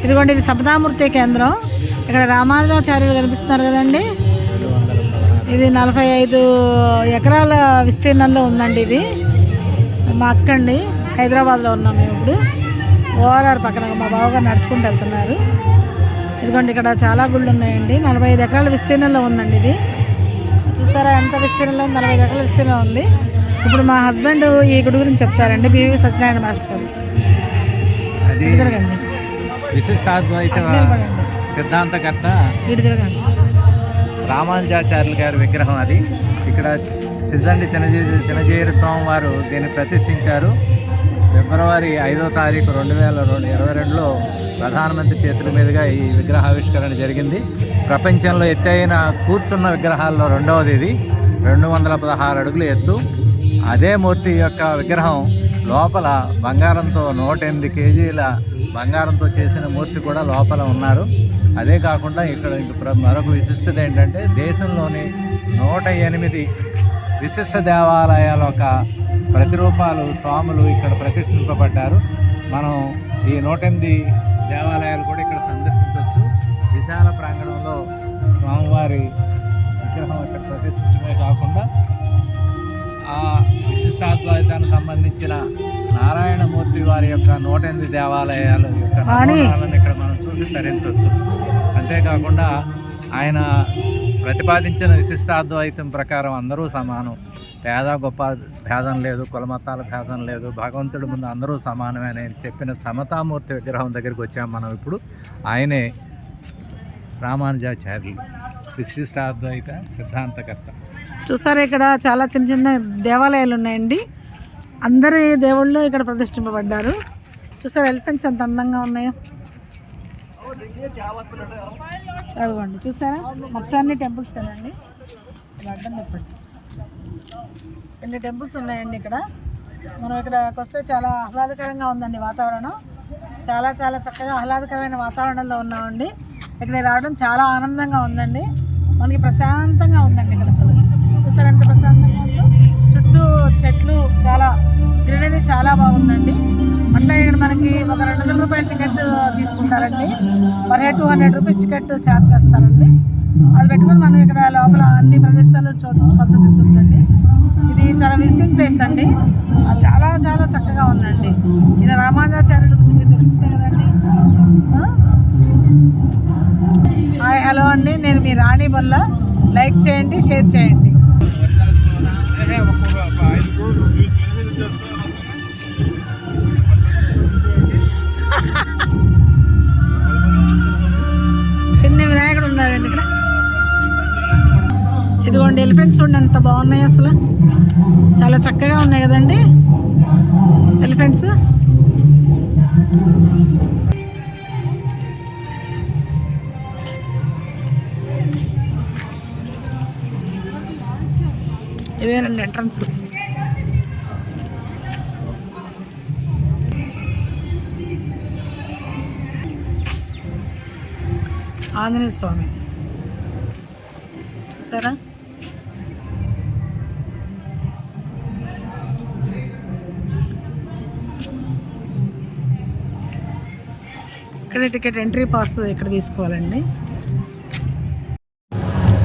ఇదిగోండి, ఇది సమతామూర్తి కేంద్రం. ఇక్కడ రామానుజాచార్యులు కనిపిస్తున్నారు కదండి. ఇది 45 ఎకరాల విస్తీర్ణంలో ఉందండి. ఇది మా అక్కండి, హైదరాబాద్లో ఉన్నాం మేము ఇప్పుడు. ఓఆర్ఆర్ పక్కన మా బావగారు నడుచుకుంటూ వెళ్తున్నారు. ఇదిగోండి, ఇక్కడ చాలా గుళ్ళు ఉన్నాయండి. 45 ఎకరాల విస్తీర్ణంలో ఉందండి. ఇది చూసారా ఎంత విస్తీర్ణంలో, 45 ఎకరాల విస్తీర్ణంలో ఉంది. ఇప్పుడు మా హస్బెండ్ ఈ గుడి గురించి చెప్తారండి. B V Satyanarayana master. విశిష్టాద్వైత సిద్ధాంతకర్త రామానుజాచార్యులు గారి విగ్రహం అది. ఇక్కడ తిరుదండి చినజీర స్వామి వారు దీన్ని ప్రతిష్ఠించారు. ఫిబ్రవరి 5వ తారీఖు 2022లో ప్రధానమంత్రి చేతుల మీదుగా ఈ విగ్రహావిష్కరణ జరిగింది. ప్రపంచంలో ఎత్తైన కూర్చున్న విగ్రహాల్లో రెండవది ఇది. 216 అడుగుల ఎత్తు. అదే మూర్తి యొక్క విగ్రహం లోపల బంగారంతో 108 కేజీల బంగారంతో చేసిన మూర్తి కూడా లోపల ఉన్నారు. అదే కాకుండా ఇక్కడ మరొక విశిష్టత ఏంటంటే దేశంలోని 108 విశిష్ట దేవాలయాల యొక్క ప్రతిరూపాలు స్వాములు ఇక్కడ ప్రతిష్ఠింపబడ్డారు. మనం ఈ 108 దేవాలయాలు కూడా ఇక్కడ సందర్శించవచ్చు. విశాల ప్రాంగణంలో స్వామివారి విగ్రహం ఇక్కడ ప్రతిష్ఠించడమే కాకుండా ఆ విశిష్టాద్వైతానికి సంబంధించిన నారాయణమూర్తి వారి యొక్క 108 దేవాలయాలు యొక్క నమూనాలను ఇక్కడ మనం చూసి తరించవచ్చు. అంతేకాకుండా ఆయన ప్రతిపాదించిన విశిష్టాద్వైతం ప్రకారం అందరూ సమానం, పేద గొప్ప భేదం లేదు, కులమతాల భేదం లేదు, భగవంతుడి ముందు అందరూ సమానమే అని చెప్పిన సమతామూర్తి విగ్రహం దగ్గరికి వచ్చాము మనం ఇప్పుడు. ఆయనే రామానుజాచార్యులు, విశిష్టాద్వైత సిద్ధాంతకర్త. చూసారా, ఇక్కడ చాలా చిన్న చిన్న దేవాలయాలు ఉన్నాయండి. అందరి దేవుళ్ళు ఇక్కడ ప్రతిష్ఠింపబడ్డారు. చూసారా ఎలిఫెంట్స్ ఎంత అందంగా ఉన్నాయో. అదిగోండి చూసారా, మొత్తం అన్ని టెంపుల్స్ అండి. అర్థం చెప్పండి, 2 టెంపుల్స్ ఉన్నాయండి ఇక్కడ. మనం ఇక్కడికి వస్తే చాలా ఆహ్లాదకరంగా ఉందండి వాతావరణం. చాలా చాలా చక్కగా ఆహ్లాదకరమైన వాతావరణంలో ఉన్నామండి. ఇక్కడ రావడం చాలా ఆనందంగా ఉందండి. మనకి ప్రశాంతంగా ఉందండి ఇక్కడ. అసలు చూసారా ఎంత ప్రశాంతంగా ఉందో. చుట్టూ చెట్లు, చాలా గ్రీనరీ చాలా బాగుందండి. అట్లా ఇక్కడ మనకి ఒక 200 రూపాయల టికెట్ తీసుకుంటారండి. Per head 200 rupees ticket charge చేస్తారండి. అది పెట్టుకొని మనం ఇక్కడ లోపల అన్ని ప్రదేశాలు సందర్శించవచ్చండి. ఇది చాలా విజిటింగ్ ప్లేస్ అండి. చాలా చాలా చక్కగా ఉందండి. ఇది రామానుజాచార్యులు గురించి తెలుస్తుంది కదండి. హాయ్, హలో అండి, నేను మీ రాణి బొల్ల. లైక్ చేయండి, షేర్ చేయండి. చిన్న వినాయకుడు ఉన్నాడండి ఇక్కడ. ఇదిగోండి ఎలిఫెంట్స్ చూడండి ఎంత బాగున్నాయి. అసలు చాలా చక్కగా ఉన్నాయి కదండి ఎలిఫెంట్స్. ఇదేనండి ఎంట్రన్స్. ఆంజనేయ స్వామి చూసారా. ఇక్కడ టికెట్ ఎంట్రీ పాస్ ఇక్కడ తీసుకోవాలండి.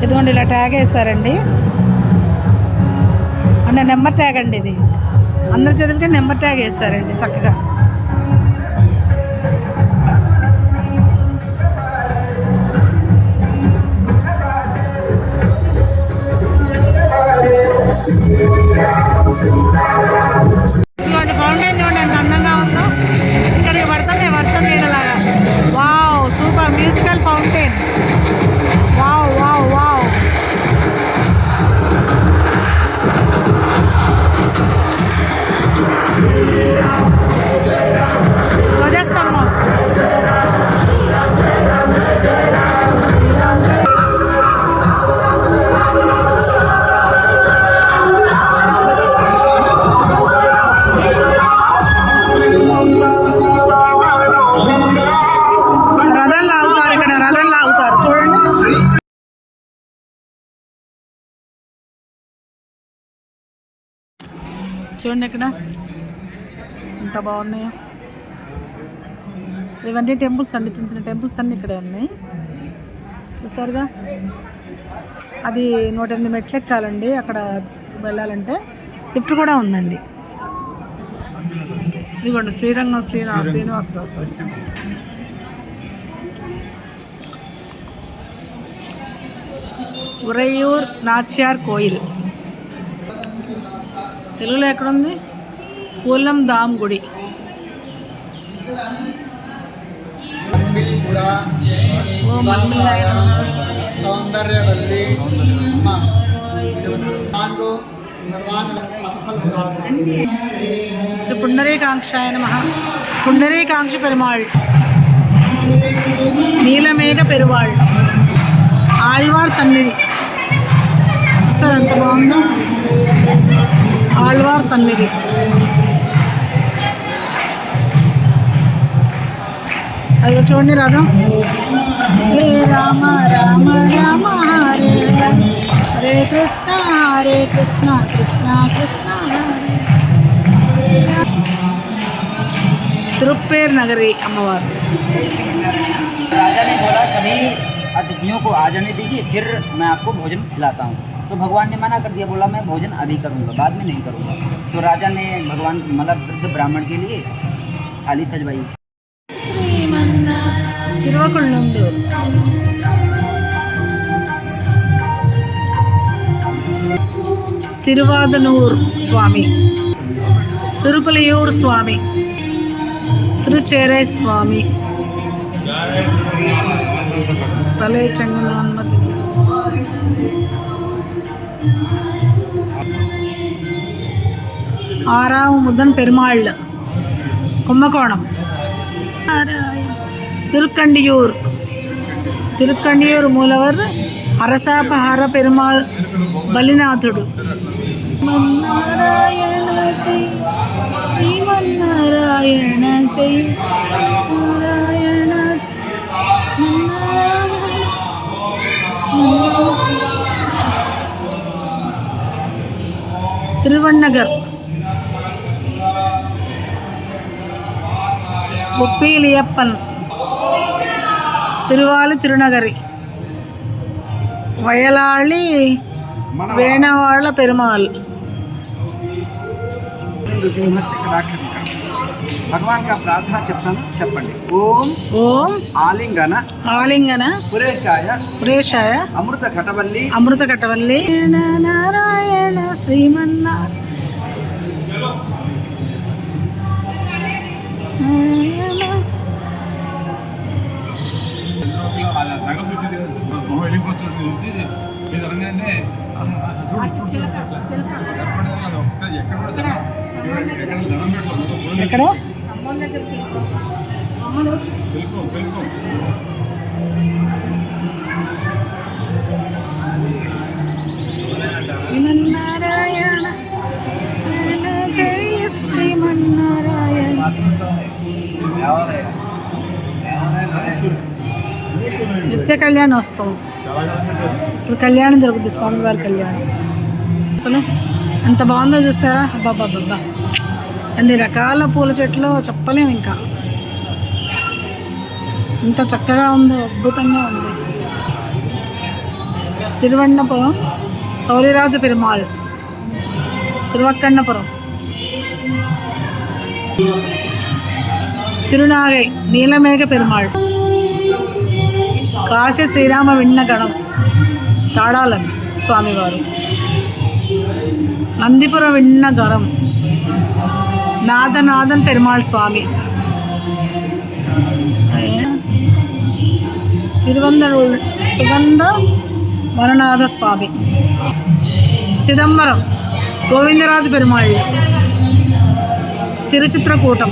ఇదిగోండి ఇలా ట్యాగ్ వేస్తారండి, అంటే నెంబర్ ట్యాగ్ అండి. ఇది అందరి చేతులకి నెంబర్ ట్యాగ్ వేస్తారండి చక్కగా. ఇదిగోండి ఫౌంటైన్ చూడండి ఎంత అందంగా ఉందో. ఇక్కడికి పడుతుంది వర్షం నీడలాగా. Wow, super musical fountain. Wow wow wow. ధ్వజస్తంభం. రథాలు లాగుతారు ఇక్కడ, రథాలు లాగుతారు చూడండి. చూడండి ఇక్కడ ఎంత బాగున్నాయో. ఇవన్నీ టెంపుల్స్ అండి, చిన్న చిన్న టెంపుల్స్ అన్నీ ఇక్కడే ఉన్నాయి. చూసారుగా, అది 108 మెట్లు ఎక్కాలండి అక్కడ వెళ్ళాలంటే. లిఫ్ట్ కూడా ఉందండి. ఇదిగోండి శ్రీరంగం శ్రీనివాసరావు స్వామి. ఉరయ్యూర్ నాచ్యార్ కోయిల్. తెలుగులో ఎక్కడుంది? పూలం ధామ్ గుడి. సౌందర్యవల్లి శ్రీ పుండరీకాక్షాయ నమః. పుండరీకాక్ష పెరుమాళ్, నీలమేఘ పెరువాళ్, ఆళ్వార్ సన్నిధి. చూస్తారు ఎంత బాగుందో, ఆళ్వార్ సన్నిధి. అది చూడండి రథం. హే రామ రామ రామ హరే హరే కృష్ణ కృష్ణ కృష్ణ హరే. తిరుప్పేర్ నగరి అమ్మవారు. राजा ने बोला सभी अतिथियों को आ जाने दीजिए, फिर मैं आपको भोजन खिलाता हूँ। तो भगवान ने मना कर दिया, बोला मैं भोजन अभी करूँगा, बाद में नहीं करूँगा। तो राजा ने भगवान मतलब वृद्ध ब्राह्मण के लिए थाली सजवाई। తిరువకుళ్ళందూరు. తిరువాదనూర్ స్వామి, సురుపలియూర్ స్వామి, తిరుచేరై స్వామి, తలే చెంగులన్మతి. ஆறாவது பெருமாள் கும்பகோணம். திருக்கண்டியூர், திருக்கண்டியூர் மூலவர் அரசாபஹார பெருமாள் బలినాథుడు. నారాయణ జై శ్రీమన్నారాయణ జై నారాయణ జై తిరువన్నగర్, ఉప్పీలియప్పన్, తిరువాలి తిరునగరి, వయలాళి వేణవాళ్ళ పెరుమాళ్. భగవాన్ का प्रार्थना చెప్తాను, చెప్పండి. ఓం ఓం ఆలింగన ఆలింగన పురేశాయ పురేశాయ అమృత కటవల్లి అమృత కటవల్లి నారాయణ శ్రీమన్నారాయణ. ఎక్కడ శ్రీమన్నారాయణ జయ శ్రీమన్నారాయణ. నిత్య కళ్యాణోత్సవం. ఇప్పుడు కళ్యాణం జరుగుతుంది, స్వామివారి కళ్యాణం. అసలు ఎంత బాగుందో చూసారా. అబ్బాబ్బాబ్బా, అన్ని రకాల పూల చెట్లు చెప్పలేము. ఇంకా ఇంత చక్కగా ఉందో, అద్భుతంగా ఉంది. తిరువన్నపురం సౌలిరాజు పెరుమాళ్, తిరువక్కన్నపురం, తిరునాగై నీలమేఘ పెరుమాళ్, కాశీ శ్రీరామ విన్నగణం తాడాలం స్వామివారు, నందిపురం విన్నగరం నాథనాథన్ పెరుమాళ్ స్వామి, తిరువందరూర్ సుగంధ వరనాథ స్వామి, చిదంబరం గోవిందరాజు పెరుమాళ్, తిరుచిత్రకూటం,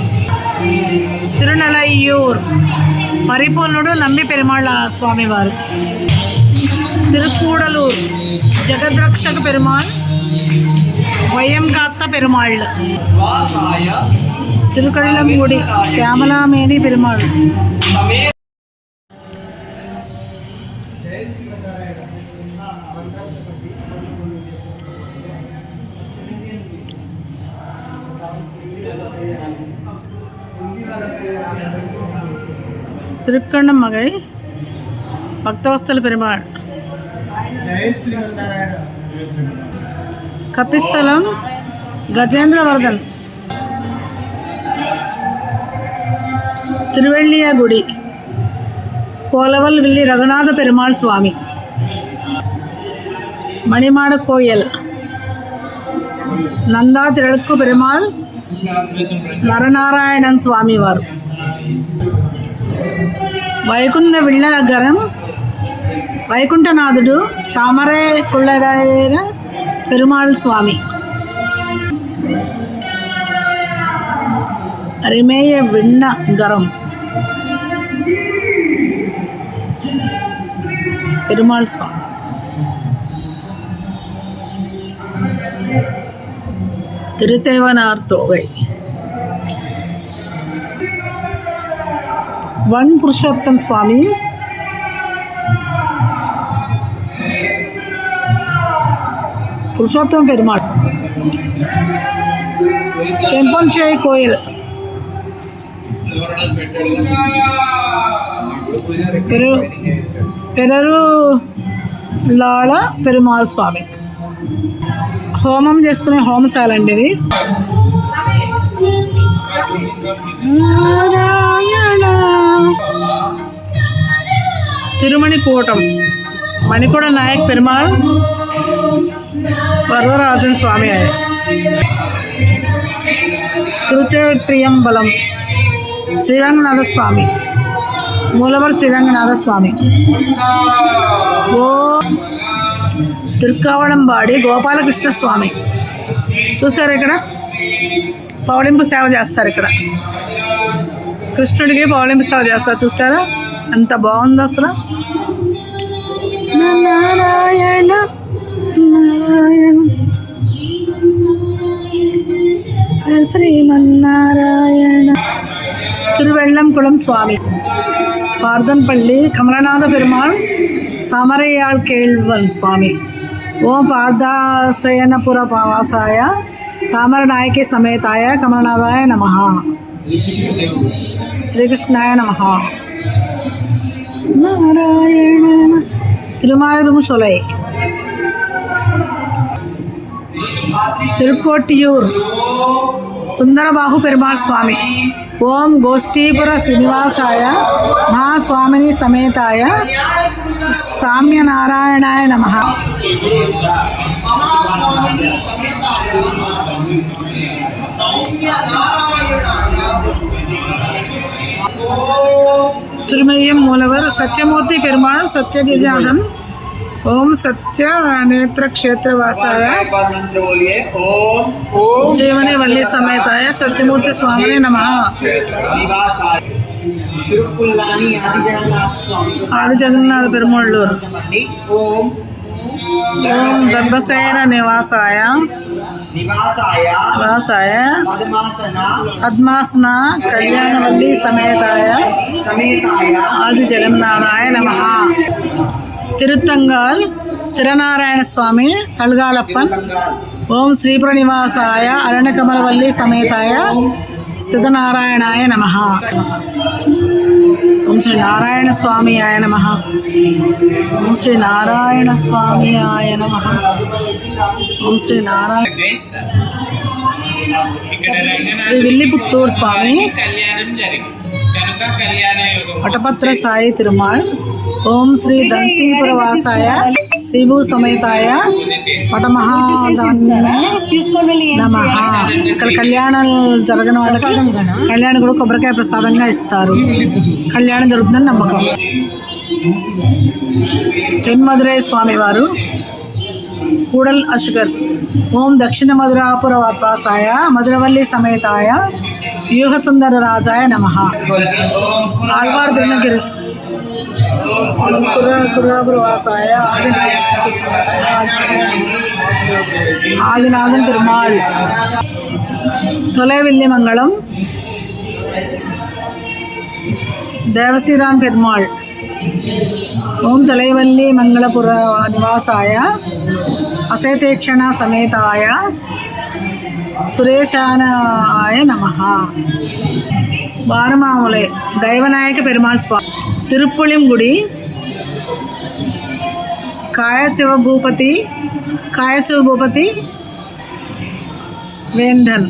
తిరునలయ్యూర్ పరిపూర్ణుడు నంబి పెరుమాళ్ళ స్వామివారు, తిరుకూడలూర్ జగద్రక్షక పెరుమాళ్ వయంకాత్త పెరుమాళ్, తిరుకళ్ళంగుడి శ్యామలామేని పెరుమాళ్. திருக்கண்ணம் மகை பக்தவஸ்தல பெருமாள். கபிஸ்தலம் கஜேந்திரவர்தன். திருவெள்ளியகுடி கோலவல் வில்லி ரகுநாத பெருமாள் சுவாமி. மணிமாட கோயில் నందా తిరుక్కు పెరుమాళ్ నరనారాయణన్ స్వామి వారు. వైకుంఠ విళ్ళనగరం వైకుంఠనాథుడు తామరే కుళ్ళడైన పెరుమాళ్ స్వామి. అరిమేయ విண்ணగరం పెరుమాళ్ స్వామి. திருத்தேவனார் தோகை. వన్ పురుషోత్తం స్వామి. పురుషోత్తం పెరుమాళ్. కెంపన్షేయి కోయిల్. పెరరులాళ పెరుమాళ్ స్వామి. హోమం చేసుకునే హోమశాల అండి ఇది. తిరుమణికోటం మణికొండ నాయక్ పెరుమాళ్ వరదరాజన్ స్వామి. తిరుచేట్రియంబలం శ్రీరంగనాథ స్వామి. మూలవర్ శ్రీరంగనాథ స్వామి. ఓ తిరుక్కావళంబాడి గోపాలకృష్ణ స్వామి. చూసారు ఇక్కడ పౌళింపు సేవ చేస్తారు. ఇక్కడ కృష్ణుడికి పౌళింపు సేవ చేస్తారు. చూసారా ఎంత బాగుందో అసలు. నారాయణ నారాయణ శ్రీమన్నారాయణ. తిరువెల్లంకుళం స్వామి. పార్దన్పల్లి కమలనాథ పెరుమాళ్ తామరయ్యాళ్ కేళ్వన్ స్వామి. ఓం పాదాశయనపుర పావాసాయ తామర నాయకి సమేతాయ కమలనాథాయ నమః. శ్రీకృష్ణాయ నమః. నారాయణ. తిరుమారుముషొలై. తిరుకోట్టియూర్ సుందరబాహు పెరుమాళ్ స్వామి. ఓం గోష్ఠీపుర శ్రీనివాసాయ మహాస్వామిని సమేతాయ సామ్యనారాయణాయ నమః. తిరుమయ్యం మూలవర్ సత్యమూర్తి పెరుమాళ్ సత్యగిరినాథం. ఓం సత్య నేత్ర క్షేత్రవాసాయ జీవని వల్లి సమేతాయ సత్యమూర్తి స్వామిని నమః. ఆది జగన్నాథ పెరుమాళ్ళూరు. ఓం గర్భశయన నివాసాయ పద్మాసన కళ్యాణవల్లి సమేతాయ ఆది జగన్నాథాయ నమః. తిరుత్తంగాల్ స్థిరనారాయణ స్వామి తల్గాలప్పన్. ఓం శ్రీప్రనివాసాయ అరణ్యకమలవల్లి సమేతాయ స్థితనారాయణాయ నమః. ఓం శ్రీ నారాయణ స్వామి ఆయ నమః. ఓం శ్రీ నారాయణ స్వామి ఆయ నమః. ఓం శ్రీ నారాయణ. శ్రీ విల్లిపుత్తూరు స్వామి. పటపత్ర సాయి తిరుమాళ్. ఓం శ్రీ ధన్సీపురవాసాయ శ్రీభూ సమేతాయ పటమహాదాన్య నమః. ఇక్కడ కళ్యాణాలు జరగని వాళ్ళకి కళ్యాణం కూడా కొబ్బరికాయ ప్రసాదంగా ఇస్తారు. కళ్యాణం జరుగుతుందని నమ్మకం. తెన్మదురై స్వామివారు. కూడల్ అశుగర్. ఓం దక్షిణ మధురాపుర వాసాయ మధురవల్లి సమేతాయ వ్యూహ సుందర రాజాయ నమః. ఆళ్వార్ తిరునగిరి కురాపురవాసాయ ఆదినాథన్ పెరుమాళ్. తొలైవిల్లి మంగళం దేవశ్రీరామ్ పెరుమాళ్. ఓం తొలైవల్లి మంగళపుర నివాసాయ అసేతేక్షణ సమేతాయ సురేశానాయ నమః. வானமாமலை தெய்வநாயக பெருமாள் சுவாமி, திருப்புளிங்குடி காயசிவபூபதி வேந்தன்.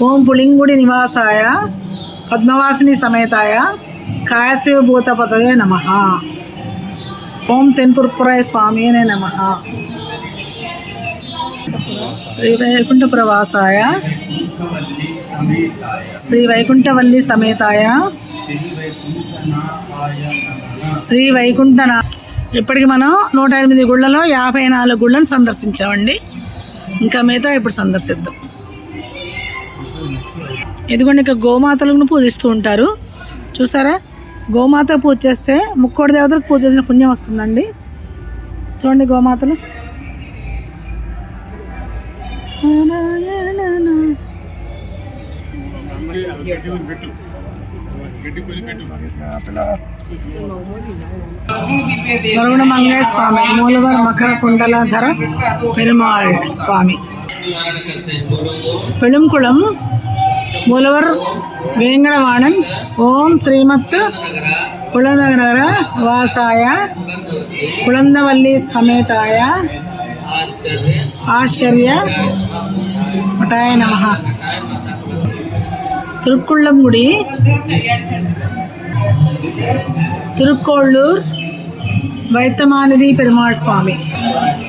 ஓம் புளிங்குடி நிவாசாய பத்மவாசினி சமேதாய காயசிவபூதபதயே நமஹ. ஓம் தென்புற்புராய சுவாமியே நமஹ. శ్రీ వైకుంఠ ప్రవాసాయ శ్రీ వైకుంఠవల్లి సమేతాయ శ్రీ వైకుంఠనా. ఇప్పటికి మనం 108 గుళ్ళలో 54 గుళ్ళను సందర్శించామండి. ఇంకా మిగతా ఇప్పుడు సందర్శిద్దాం. ఇదిగోండి, ఇక గోమాతలను పూజిస్తూ ఉంటారు చూసారా. గోమాత పూజ చేస్తే ముక్కోడి దేవతలకు పూజ చేసిన పుణ్యం వస్తుందండి. చూడండి గోమాతలు. వరుణమంగళ స్వామి, మూలవర్ మకర కుండలధర పెరుమాళ్ స్వామి, పెళుంకుళం మూలవర్ వేంగళవాణన్. ఓం శ్రీమత్ కుళనగర వాసాయ కుళందవల్లి సమేతాయ ఆశ్చర్య మఠాయ నమః. తిరుక్కుళ్ళంగుడి, తిరుక్కోళ్ళూర్ వైత్తమానిధి పెరుమాళ్ స్వామి,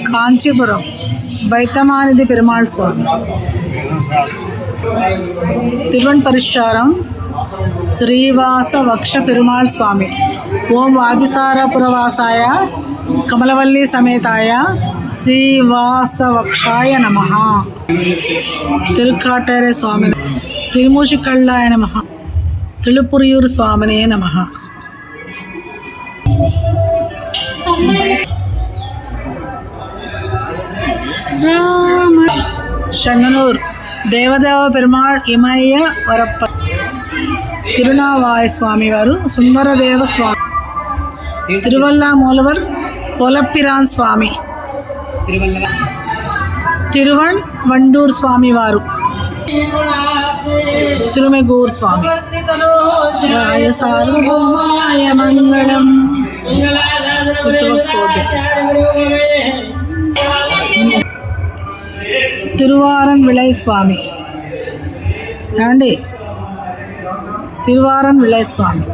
కాంచీపురం వైత్తమానిధి పెరుమాళ్ స్వామి, తిరువన్పరిశారం శ్రీవాస వక్ష పెరుమాళ్ స్వామి. ఓం వాజిసారపురవాసాయ కమలవల్లి సమేతాయ శ్రీవాసవక్షాయ నమః. తిరుక్కాటేరే స్వామి, తిరుమూషికళ్ళాయ నమః. తిరుపురియూరు స్వామినే నమః. శంగనూర్ దేవదేవ పెరుమాళ్ ఇమయ్య వరప్ప. తిరునావాయ స్వామి వారు సుందరదేవ స్వామి. తిరువల్ల మూలవర్ కోలప్పిరాన్ స్వామి, తిరువణ్ వండూర్ స్వామి వారు, తిరుమెగూర్ స్వామి. రాయ సార్వభౌమాయ మంగళం. తిరువారన్ విళయ స్వామి ఏమండి, తిరువారన్ విళయ స్వామి.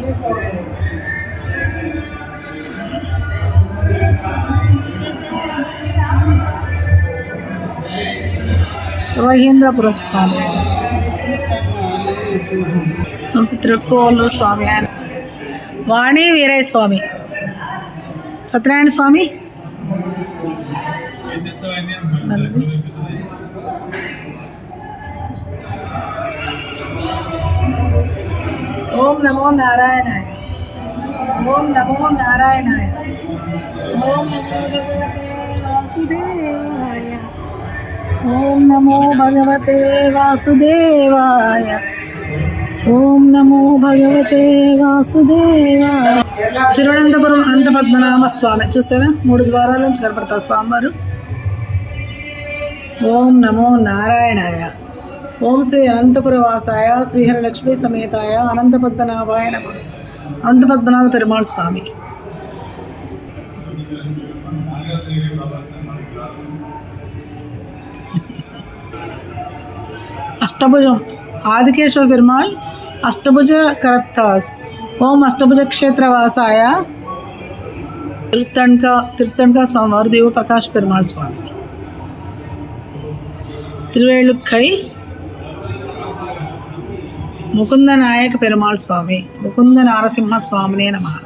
మహేంద్రపుర స్వామి, తిరుక్కోళ్ళూరు స్వామి, వాణి వీరయ్య స్వామి, సత్యనారాయణ స్వామి. ఓం నమో నారాయణాయ, ఓం నమో నారాయణాయ, ఓం నమో భగవతే వాసుదేవాయ, ఓం నమో భగవతే వాసుదేవాయ, ఓం నమో భగవతే వాసుదేవాయ. తిరువనంతపురం అనంత పద్మనాభ స్వామి చూసారా, 3 ద్వారాల నుంచి కనపడతారు స్వామివారు. ఓం నమో నారాయణాయ. ఓం శ్రీ అనంతపుర వాసాయ శ్రీహరి లక్ష్మీ సమేతాయ అనంత పద్మనాభాయ నమః. అనంత పద్మనాభ పెరుమాళ్ స్వామి. అష్టభుజం ఆదికేశ్వర పెరుమాళ్ అష్టభుజ కరత్తాస్. ఓం అష్టభుజ క్షేత్రవాసాయ తిరుత్తణ్క స్వామివారు దేవ ప్రకాష్ పెరుమాళ్ స్వామి. తిరువేళుక్కై ముకుంద నాయక పెరుమాళ్ స్వామి, ముకుంద నారసింహ స్వామినే నమః.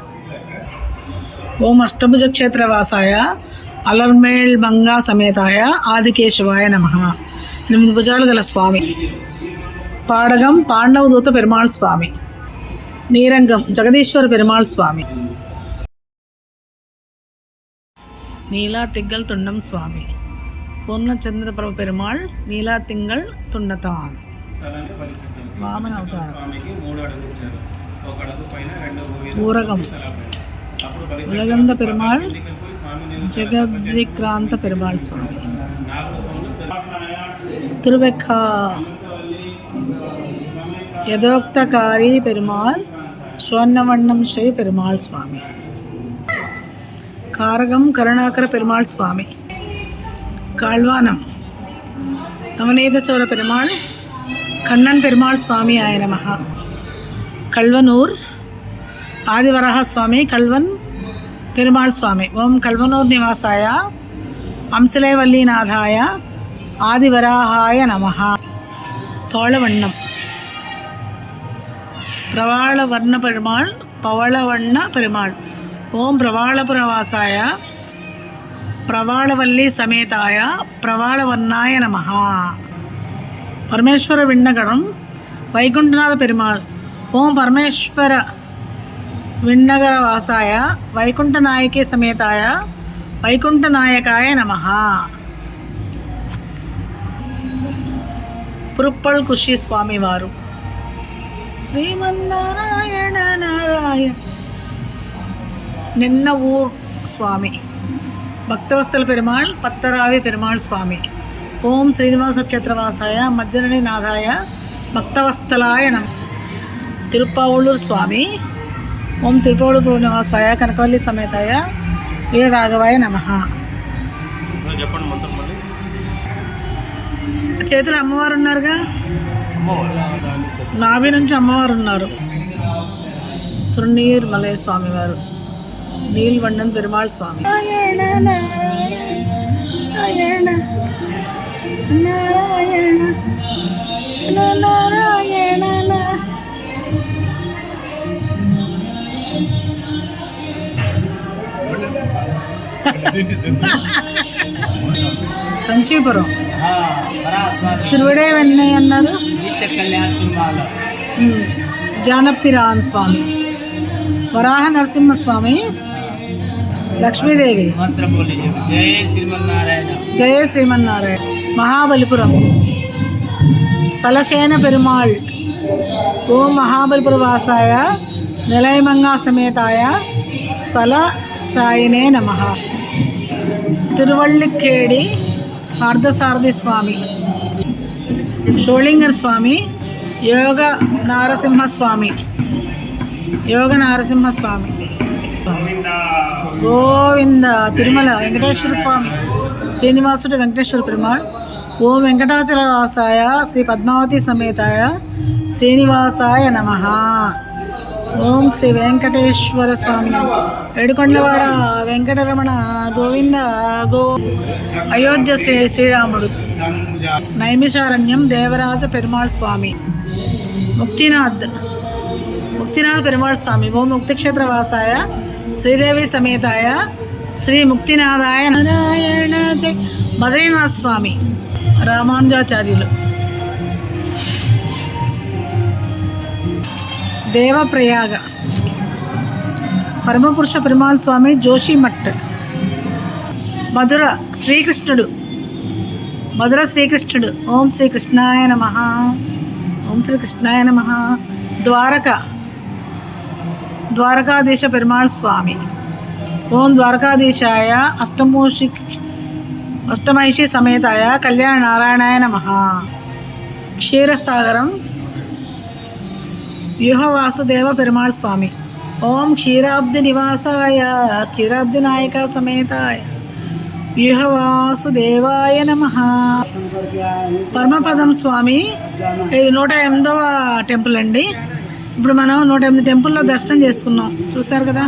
ఓం అష్టభుజ క్షేత్రవాసాయ అలర్మేళ్ మంగా సమేతాయ ఆదికేశవాయ నమః. 8 భుజాలు గల స్వామి. పాడగం పాండవ దూత పెరుమాళ్ స్వామి. నీరంగం జగదీశ్వర పెరుమాళ్ స్వామి. నీలా తిగ్గల్ తుండం స్వామి. పూర్ణచంద్రప్రభ పెరుమాళ్ నీలా తింగల్ తుండతాన్. వామన అవతారం. ఊరగం ఉలగంద పెరుమాళ్ జగద్విక్రాంత పెరుమాళ్ స్వామి. తిరువెక్క యథోక్తకారి పెరుమాళ్ స్వర్ణవర్ణం శ్రీ పెరుమాళ్ స్వామి. కారగం కరుణాకర పెరుమాళ్ స్వామి. కాళ్వానం నవనీత చోర పెరుమాళ్ కண்ணన్ పెరుమాళ్ స్వామి ఆయ నమః. కల్వనూర్ ఆదివరాహ స్వామి కల్వన్ పెరుమాళ్ స్వామి. ఓం కల్వనూర్ నివాసాయ అంశలేవల్లీనాథాయ ఆదివరాహాయ నమః. తోళవన్నం ప్రవాళవర్ణ పెరుమాళ్ పవళవర్ణ పెరుమాళ్. ఓం ప్రవాళపురవాసాయ ప్రవాళవల్లి సమేతాయ ప్రవాళవర్ణాయ నమః. పరమేశ్వర విన్నగడం వైకుంఠనాథ పెరుమాళ్. ఓం పరమేశ్వర విన్నగర వాసాయ వైకుంఠనాయకి సమేతాయ వైకుంఠనాయకాయ నమః. పురుప్పల్ కుషి స్వామివారు. శ్రీమన్నారాయణ నారాయణ నిన్న ఊర్ స్వామి. భక్తవస్తల పెరుమాళ్ పత్తరావి పెరుమాళ్ స్వామి. ఓం శ్రీనివాస క్షేత్రవాసాయ మజ్జనని నాథాయ భక్తవస్తలాయ నమః. తిరుప్పావూళ్ళూరు స్వామి. ఓం తిరుప్పావూళ్ళూరు నివాసాయ కనకవల్లి సమేతాయ వీరరాఘవాయ నమః. చేతులు అమ్మవారు ఉన్నారుగా, నాభి నుంచి అమ్మవారు ఉన్నారు. తిరునీర్ మలయ స్వామి వారు. నీల్వండన్ పెరుమాళ్ స్వామి. నారాయణ నారాయణ నారాయణ నారాయణ. కంచీపురం తిరువడే వెన్నయ్య అన్నారు. జానప్పిరాన్ స్వామి. వరాహ నరసింహస్వామి. లక్ష్మీదేవి. జయ శ్రీమన్నారాయణ. మహాబలిపురం స్థలశయన పెరుమాళ్. ఓం మహాబలిపురవాసాయ నిలయమంగా సమేతాయ స్థలశాయినే నమః. తిరువళ్ళికేడి పార్థసారథి స్వామి. షోళింగర్ స్వామి. యోగ నారసింహస్వామి. యోగ నారసింహస్వామి. గోవింద. తిరుమల వెంకటేశ్వర స్వామి. శ్రీనివాసుడు వెంకటేశ్వర పెరుమాళ్. ఓం వెంకటాచల వాసాయ శ్రీ పద్మావతి సమేతాయ శ్రీనివాసాయ నమః. ఓం శ్రీ వెంకటేశ్వర స్వామి. ఏడుకొండలవాడ వెంకటరమణ గోవింద గో. అయోధ్య శ్రీరాముడు. నైమిషారణ్యం దేవరాజ పెరుమాళ్ స్వామి. ముక్తినాథ్ పెరుమాళ్ స్వామి. ఓం ముక్తిక్షేత్ర వాసాయ శ్రీదేవి సమేతాయ శ్రీ ముక్తినాథాయ నారాయణ. జై బద్రీనాథ్ స్వామి. రామానుజాచార్యులు. దేవప్రయాగ పరమపురుష పెరుమాళ్ స్వామి. జోషిమఠ్. మధుర శ్రీకృష్ణుడు. ఓం శ్రీకృష్ణాయ నమః. ఓం శ్రీకృష్ణాయ నమః. ద్వారకాధీశ పెరుమాళ్ స్వామి. ఓం ద్వారకాధీశాయ అష్టమైషి సమేతాయ కళ్యాణ నారాయణాయ నమః. క్షీరసాగరం వ్యూహ వాసుదేవ పెరుమాళ్ స్వామి. ఓం క్షీరాబ్ది నివాసాయ క్షీరాబ్ది నాయక సమేతాయ వ్యూహ వాసుదేవాయ నమః. పరమపదం స్వామి. ఇది 108వ టెంపుల్ అండి. ఇప్పుడు మనం 108 టెంపుల్లో దర్శనం చేసుకున్నాం, చూసారు కదా.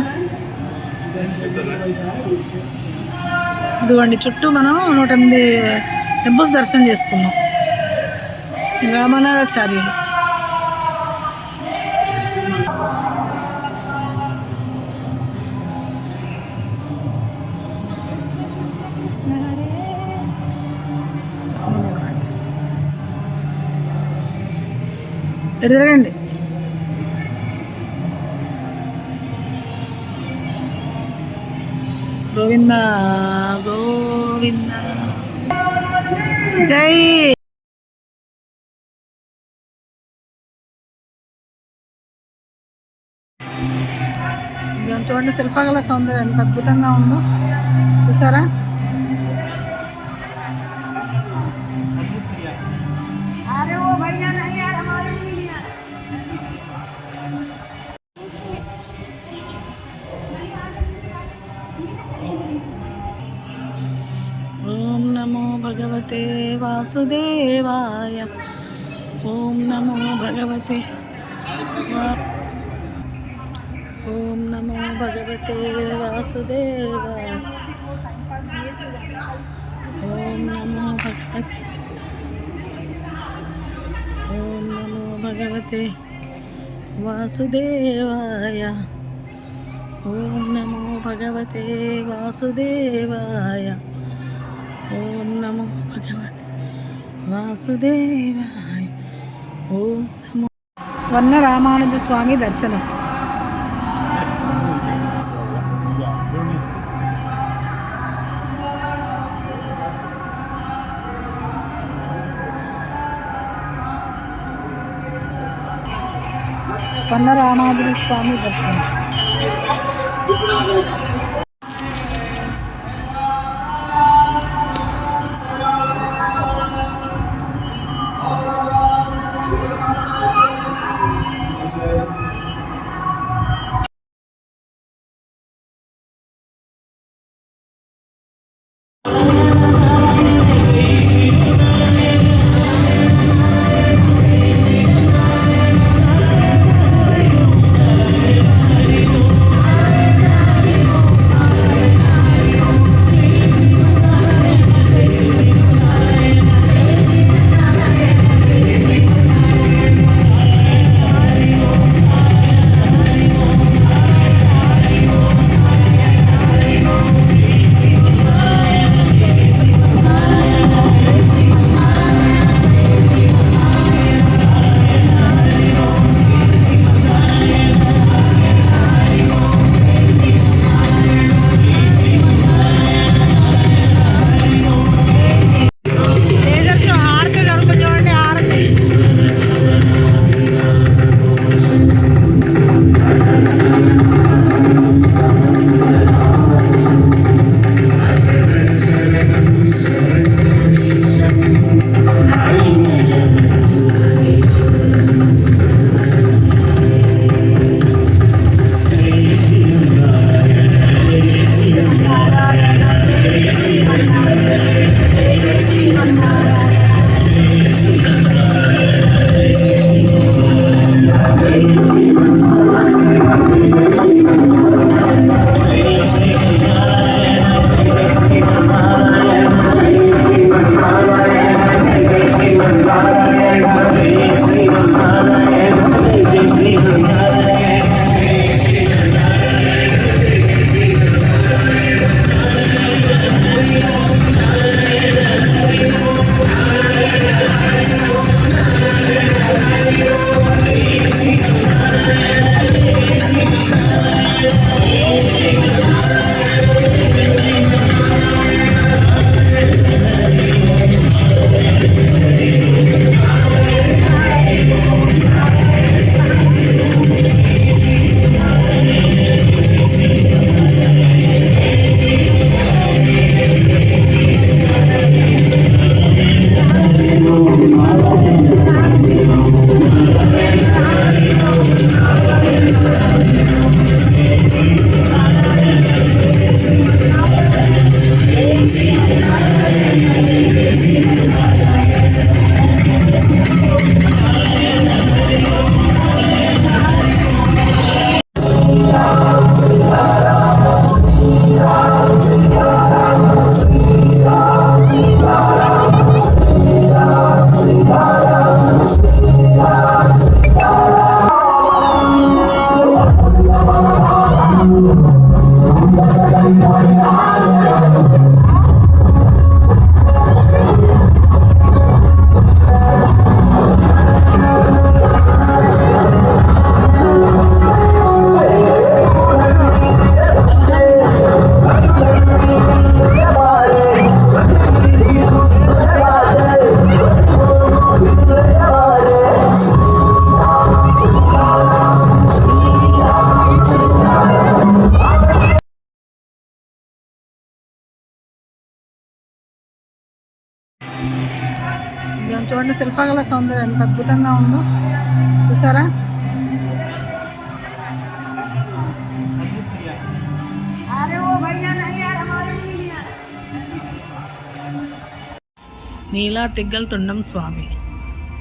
ఇదిగోండి చుట్టూ మనం 108 టెంపుల్స్ దర్శనం చేసుకున్నాం. రామానుజాచార్యులు. ఎదురండి. గోవింద గోవింద. జై. చూడండి శిల్పకళ సౌందర్యం ఎంత అద్భుతంగా ఉందో, చూసారా. భగవతే వాసుదేవాయ. ఓం నమో భగవతే ఓం నమో భగవతే వాసుదేవాయ. ఓం నమో భగవతే ఓం నమో భగవతే వాసుదేవాయ. ఓం నమో భగవతే వాసుదేవాయ. ఓం నమో భగవతే వాసుదేవాయ. ఓం నమో. స్వర్ణ రామానుజ స్వామి దర్శనం. స్వర్ణ రామానుజ స్వామి దర్శనం. చూడండి శిల్పకళ సౌందర్యం ఎంత అద్భుతంగా ఉందో చూసారా. நீலா திங்கள் துண்டம் சுவாமி.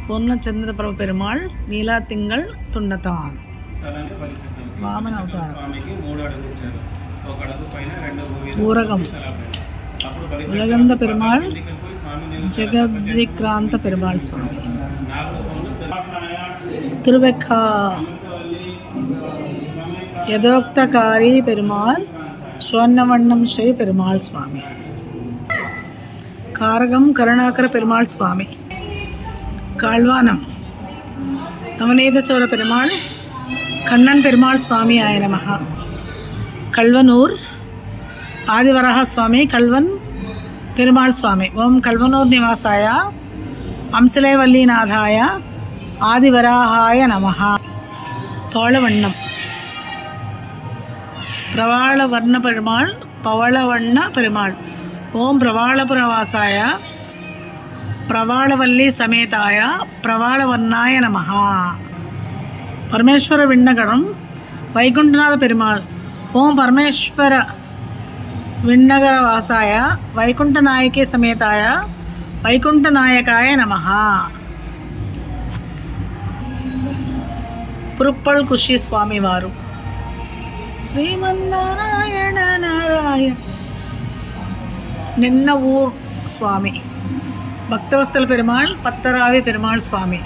పూర్ణచంద్ర ప్రభు పెరుమాళ్ నీలా తింగళ్ తుండతాన్. వామన అవతారం. ఊరగం ఉలగంద పెరుమాళ్ జగద్విక్రాంత పెరుమాళ్ స్వామి. తిరువెక్క యథోక్తకారి పెరుమాళ్ స్వర్ణవర్ణం శ్రీ పెరుమాళ్ స్వామి. కారగం కరుణాకర పెరుమాళ్ స్వామి. కాళ్వానం నవనీత చోర పెరుమాళ్ కண்ணన్ పెరుమాళ్ స్వామి ఆయ నమః. కల్వనూర్ ఆదివరాహ స్వామి కల్వన్ పెరుమాళ్ స్వామి. ఓం కల్వనూర్ నివాసాయ అంశలేవల్లీనాథాయ ఆదివరాహాయ నమః. పవళవన్నం ప్రవాళవర్ణ పెరుమాళ్ పవళవర్ణ పెరుమాళ్. ఓం ప్రవాళపురవాసాయ ప్రవాళవల్లి సమేతాయ ప్రవాళవర్ణాయ నమః. పరమేశ్వర విన్నగడం వైకుంఠనాథ పెరుమాళ్. ఓం పరమేశ్వర విన్నగర వాసాయ వైకుంఠనాయకి సమేతాయ వైకుంఠనాయకాయ నమః. పురుప్పల్ కుషి స్వామివారు. శ్రీమన్నారాయణ నారాయణ నిన్న ఊర్ స్వామి. భక్తవస్తల పెరుమాళ్ పత్తరావి పెరుమాళ్ స్వామి.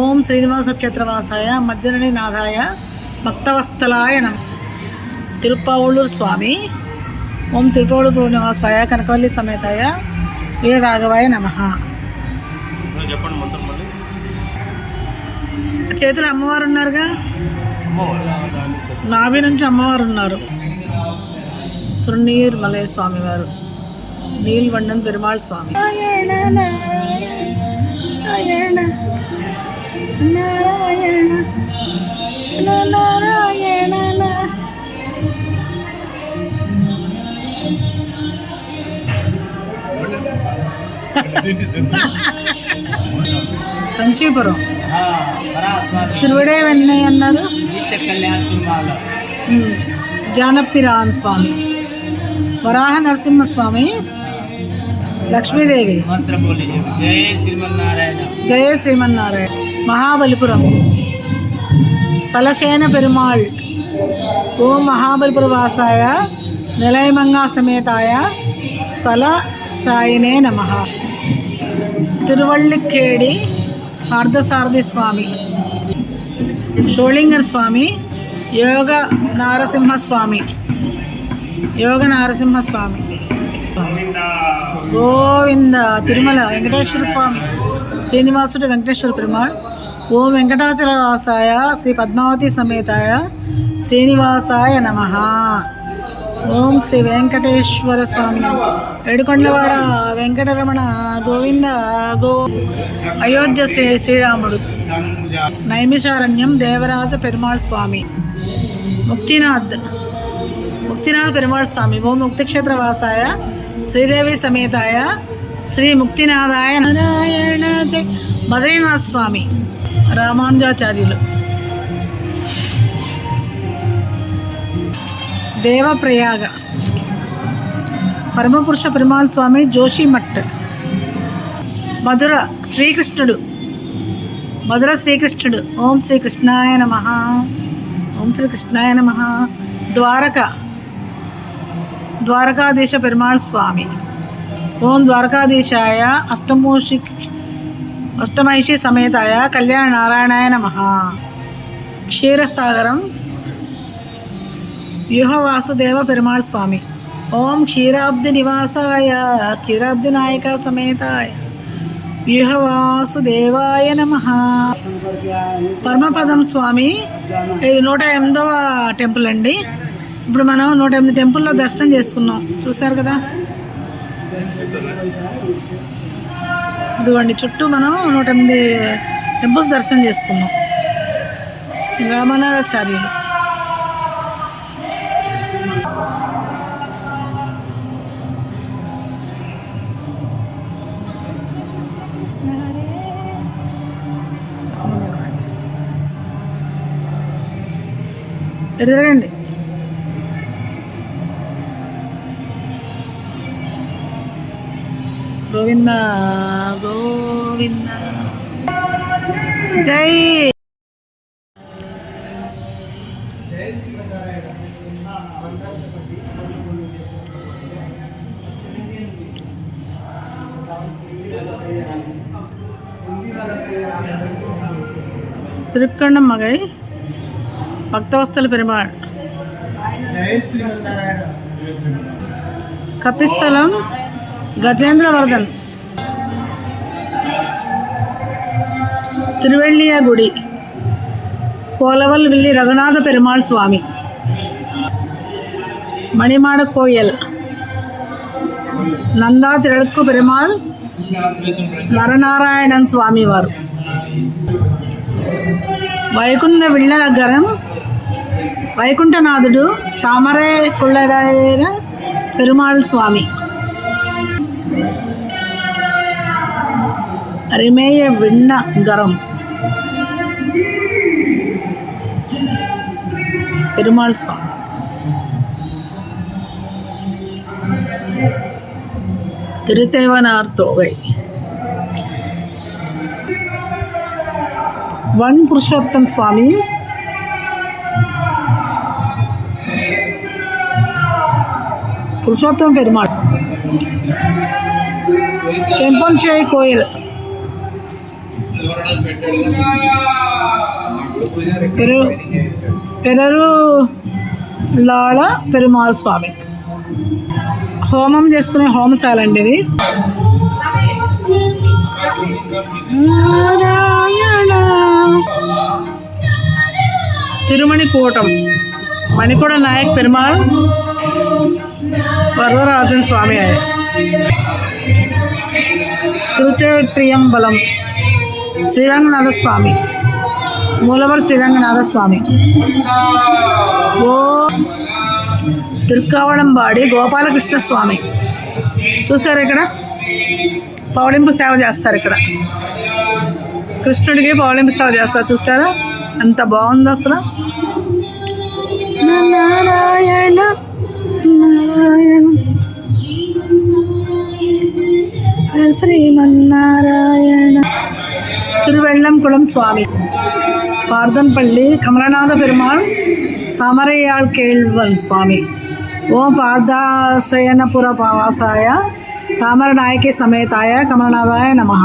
ఓం శ్రీనివాస క్షేత్రవాసాయ మజ్జనని నాథాయ భక్తవస్తలాయ నమ. తిరుప్పావూళ్ళూరు స్వామి. ఓం తిరుపావూళ్ళూరు నివాసాయ కనకవల్లి సమేతాయ వీరరాఘవాయ నమః. చేతులు అమ్మవారు ఉన్నారుగా, నాభి నుంచి అమ్మవారు ఉన్నారు. తిరునీర్ మలయ స్వామి వారు. నీల్వಣ್ಣన్ పెరుమాళ్ స్వామి. నారాయణ నారాయణ నారాయణ నారాయణ. కంచీపురం తిరువడే వెన్నయ్య అన్నారు. జానప్పిరాన్ స్వామి. వరాహ నరసింహస్వామి. లక్ష్మీదేవి. జయ శ్రీమన్నారాయణ. మహాబలిపురం స్థలశయన పెరుమాళ్. ఓం మహాబలిపురవాసాయ నిలయమంగా సమేతాయ స్థలశాయినే నమః. తిరువళ్ళికేడి పార్థసారథి స్వామి. షోళింగర్ స్వామి. యోగ నారసింహస్వామి. యోగ నారసింహస్వామి. గోవింద. తిరుమల వెంకటేశ్వర స్వామి. శ్రీనివాసుడు వెంకటేశ్వర పెరుమాళ్. ఓం వెంకటాచల వాసాయ శ్రీ పద్మావతి సమేతాయ శ్రీనివాసాయ నమః. ఓం శ్రీ వెంకటేశ్వర స్వామి. ఏడుకొండలవాడ వెంకటరమణ గోవింద గో. అయోధ్య శ్రీరాముడు. నైమిషారణ్యం దేవరాజ పెరుమాళ్ స్వామి. ముక్తినాథ్ పెరుమాళ్ స్వామి. ఓం ముక్తిక్షేత్ర వాసాయ శ్రీదేవి సమేతాయ శ్రీ ముక్తినాథాయ నారాయణ. జై బద్రీనాథ్ స్వామి. రామానుజాచార్యులు. దేవప్రయాగ పరమపురుష పెరుమాళ్ స్వామి. జోషిమఠ్. మధుర శ్రీకృష్ణుడు. ఓం శ్రీకృష్ణాయ నమః. ఓం శ్రీకృష్ణాయ నమః. ద్వారకాధీశ పెరుమాళ్ స్వామి. ఓం ద్వారకాధీశాయ అష్టమైషి సమేతాయ కళ్యాణ నారాయణాయ నమః. క్షీరసాగరం వ్యూహ వాసుదేవ పెరుమాళ్ స్వామి. ఓం క్షీరాబ్ది నివాసాయ క్షీరాబ్ది నాయక సమేతాయ వ్యూహ వాసుదేవాయ నమః. పరమపదం స్వామి. ఇది 108వ టెంపుల్ అండి. ఇప్పుడు మనం 108 టెంపుల్లో దర్శనం చేసుకున్నాం, చూసారు కదా. ఇదిగోండి చుట్టూ మనం 108 టెంపుల్స్ దర్శనం చేసుకున్నాం. రామానుజాచార్యులు. ఎదురండి. గోవింద గోవింద జై திருக்கண்ணமகை பக்தவஸ்தல பெருமாள் கபிஸ்தலம் கஜேந்திரவர்தன் திருவெள்ளியகுடி கோலவல் வில்லி ரகுநாத பெருமாள் சுவாமி மணிமாட கோயில் నందా తిరుక్కు పెరుమాళ్ నరనారాయణన్ స్వామి వారు వైకుంఠ విళ్ళనగరం వైకుంఠనాథుడు తామరే కుళ్ళడైన పెరుమాళ్ స్వామి అరిమేయ విண்ணగరం పెరుమాళ్ స్వామి తిరుతేవనార్ తోవై వన్ పురుషోత్తం స్వామి పురుషోత్తం పెరుమాళ్ కెంపంచేయి కోయిల్ పెరరు లాళ పెరుమాళ్ స్వామి హోమం చేసుకునే హోమశాల అండి ఇది. నారాయణ తిరుమణికూటం మణికూడ నాయక్ పెరుమాళ్ వరదరాజన్ స్వామి తిరుచేట్రియంబలం శ్రీరంగనాథ స్వామి మూలవర్ శ్రీరంగనాథ స్వామి ఓ తిరుక్కావడంబాడి గోపాలకృష్ణ స్వామి చూసారు ఇక్కడ పౌళింపు సేవ చేస్తారు. ఇక్కడ కృష్ణుడికి పౌళింపు సేవ చేస్తారు చూసారా ఎంత బాగుందో అసలు. నారాయణ నారాయణ శ్రీమన్నారాయణ తిరువెల్లంకుళం స్వామి పార్దన్పల్లి కమలనాథ పెరుమాళ్ తామరయాళ్ కేళ్వన్ స్వామి ఓం పాదాశయనపుర పావాసాయ తామర నాయకి సమేతాయ కమలనాథాయ నమః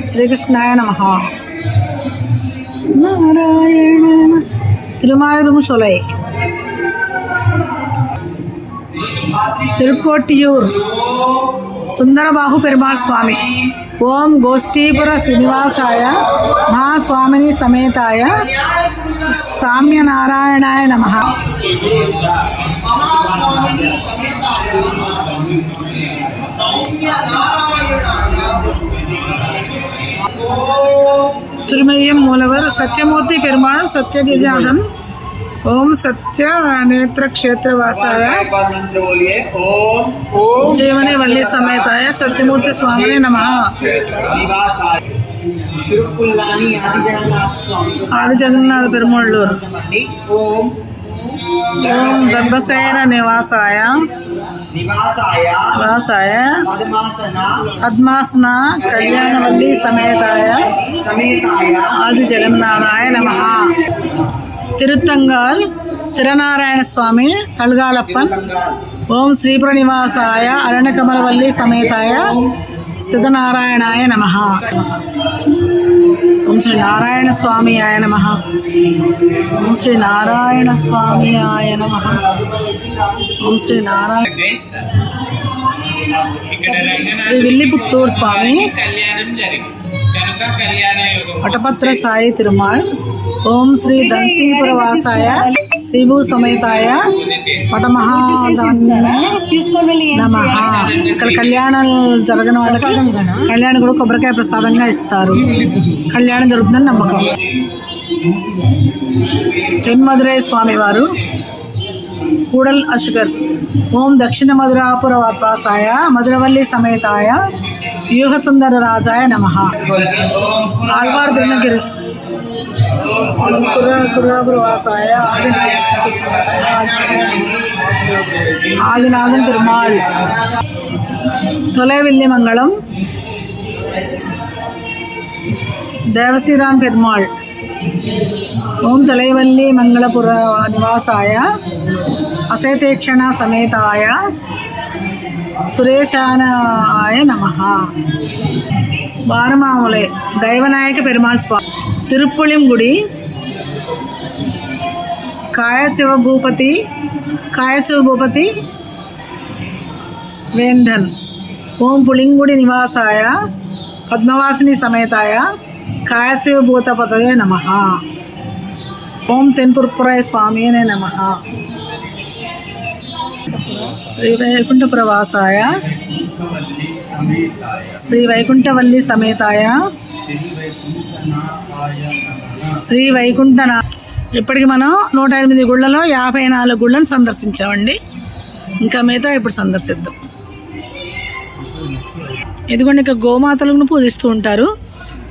శ్రీకృష్ణాయ నమః. నారాయణ తిరుమారుముషొలై తిరుకోటియూర్ సుందరబాహు పెరుమాళ్ స్వామి ఓం గోష్ఠీపుర శ్రీనివాసాయ మహాస్వామిని సమేతాయ సామ్యనారాయణాయ నమః. తిరుమయ్యం మూలవర్ సత్యమూర్తి పెరుమాళ్ సత్యగిరినాథన్ ఓం సత్య నేత్ర క్షేత్రవాసాయ జీవనే వల్లి సమేతాయ సత్యమూర్తి స్వామినే నమః. ఆది జగన్నాథ పెరుమాళ్ళూరు ఓం దర్భసేన నివాసాయ పద్మాసన కళ్యాణవల్లి సమేతాయ ఆది జగన్నాథాయ నమః. తిరుత్తంగాల్ స్థిరనారాయణ స్వామి తల్గాలప్పన్ ఓం శ్రీపుర నివాసాయ అరణ్యకమలవల్లి సమేతాయ స్థితనారాయణాయ నమః. ఓం శ్రీ నారాయణ స్వామి ఆయ నమః. ఓం శ్రీ నారాయణ స్వామి ఆయ నమః. ఓం శ్రీ నారాయణ శ్రీ విల్లిపుత్తూరు స్వామి వటపత్ర సాయి తిరుమాళ్ ఓం శ్రీ ధన్సీపురవాసాయ శ్రీభూ సమేతాయ పటమహాదాన్యనే నమః. ఇక్కడ కళ్యాణాలు జరగని వాళ్ళకి కళ్యాణం కూడా కొబ్బరికాయ ప్రసాదంగా ఇస్తారు. కళ్యాణం జరుగుతుందని నమ్మకం. తెన్మదురై స్వామి వారు కూడల్ అశుగర్ ఓం దక్షిణ మధురాపుర వాసాయ మధురవల్లి సమేతాయ వ్యూహ సుందర రాజాయ నమః. ఆళ్వార్ దినగిరి కురాపురవాసాయ ఆదినాయక సమేతాయ ஆதிநாதன் பெருமாள். தொலைவில்லி மங்கலம் தேவசீரான் பெருமாள். ஓம் தொலைவல்லி மங்களபுர நிவாசாய அசேதேக்ஷண சமேதாய சுரேஷானாய நமஹ. வாரமாமலை దైవనాయక పెరుమాళ్ స్వామి. తిరుప్పుళింగుడి కాయశివభూపతి వేంధన్. ఓం పుళింగుడి నివాసాయ పద్మవాసిని సమేతాయ కాయశివభూతపతయే నమః. ఓం తెన్పుర్పురాయ స్వామియే నమః. శ్రీ వైకుంఠ ప్రవాసాయ శ్రీ వైకుంఠవల్లి సమేతాయ శ్రీ వైకుంఠనా. ఇప్పటికి మనం 108 గుళ్ళలో 54 గుళ్ళను సందర్శించామండి. ఇంకా మిగతా ఇప్పుడు సందర్శిద్దాం. ఇదిగోండి, ఇక గోమాతలను పూజిస్తూ ఉంటారు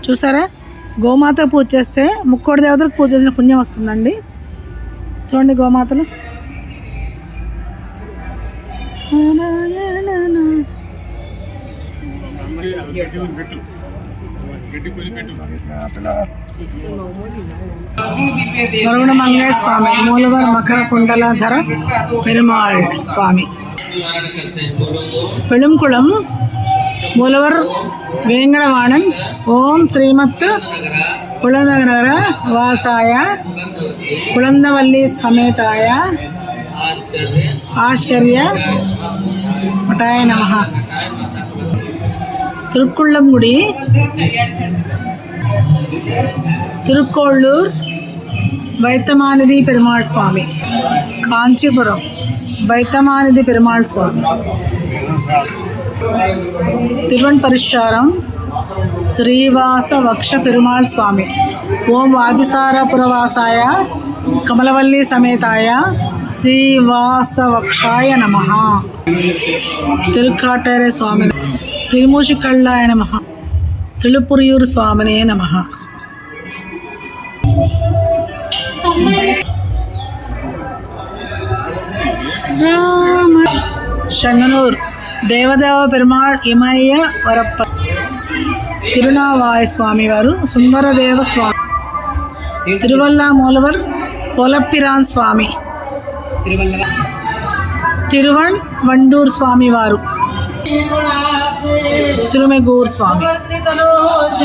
చూసారా. గోమాత పూజ చేస్తే ముక్కోటి దేవతలకు పూజ చేసిన పుణ్యం వస్తుందండి. చూడండి గోమాతలు. వరుణ మంగళ స్వామి. మూలవర్ మకర కుండలధర పెరుమాళ్ స్వామి. పెళుంకుళం మూలవర్ వేంగళవాణన్. ఓం శ్రీమత్ కుళనగర వాసాయ కుళందవల్లి సమేతాయ ఆశ్చర్య మఠాయ నమః. తిరుక్కుళ్ళంగుడి తిరుక్కోళ్ళూర్ వైత్తమానిధి పెరుమాళ్ స్వామి. కాంచీపురం వైత్తమానిధి పెరుమాళ్ స్వామి. తిరువన్పరిశారం శ్రీవాస వక్ష పెరుమాళ్ స్వామి. ఓం వాజిసారపురవాసాయ కమలవల్లి సమేతాయ శ్రీవాసవక్షాయ నమః. తిరుక్కాటేరే స్వామి. తిరుమూషికళ్ళాయ నమః. తిరుపురియూరు స్వామినే నమః. శంగనూర్ దేవదేవ పెరుమాళ్ ఇమయ్య వరప్ప. తిరునావాయ స్వామి వారు. సుందరదేవ స్వామి. తిరువల్ల మూలవర్ కోలప్పిరాన్ స్వామి. తిరువణ్ వండూర్ స్వామి వారు. తిరుమెగూర్ స్వామి.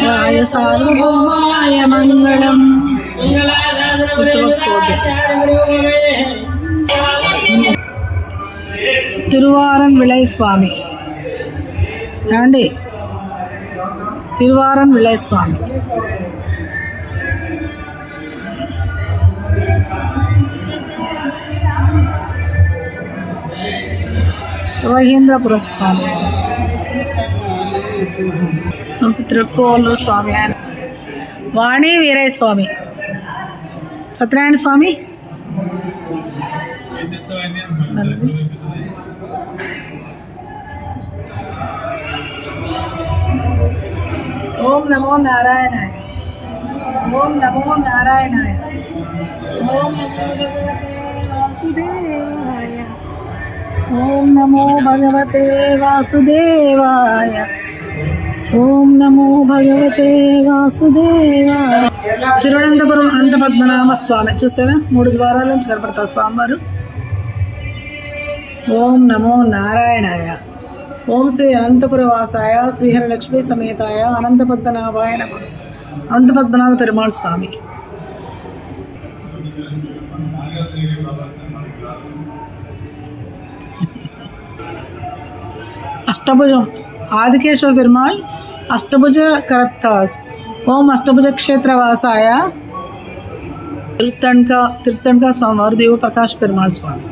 రాయ సార్వభౌమాయ మంగళం. తిరువారన్ విళయ్ స్వామి అండి. తిరువారన్ విళయ్ స్వామి. రోహీంద్రపుర స్వామి. తిరుక్కోళ్ళూరు స్వామి. ఆయన వాణి వీరయ్య స్వామి. సత్యనారాయణ స్వామి. ఓం నమో నారాయణాయ. ఓం నమో నారాయణాయ. ఓం నమో భగవతే వాసుదేవాయ. ఓం నమో భగవతే వాసుదేవాయ. ఓం నమో భగవతే వాసుదేవాయ. తిరువనంతపురం అనంత పద్మనాభ స్వామి. చూసారా, 3 ద్వారాల నుంచి కనపడతారు స్వామివారు. ఓం నమో నారాయణాయ. ఓం శ్రీ అనంతపుర వాసాయ శ్రీహరలక్ష్మీ సమేతాయ అనంత పద్మనాభాయ నమః. అనంత పద్మనాభ పెరుమాళ్ స్వామి. అష్టభుజం ఆదికేశవ పెరుమాళ్. అష్టభుజ కరత్తాస్. ఓం అష్టభుజ క్షేత్రవాసాయ తిరుత్తణ్క స్వామివారు. దేవ ప్రకాష్ పెరుమాళ్ స్వామి.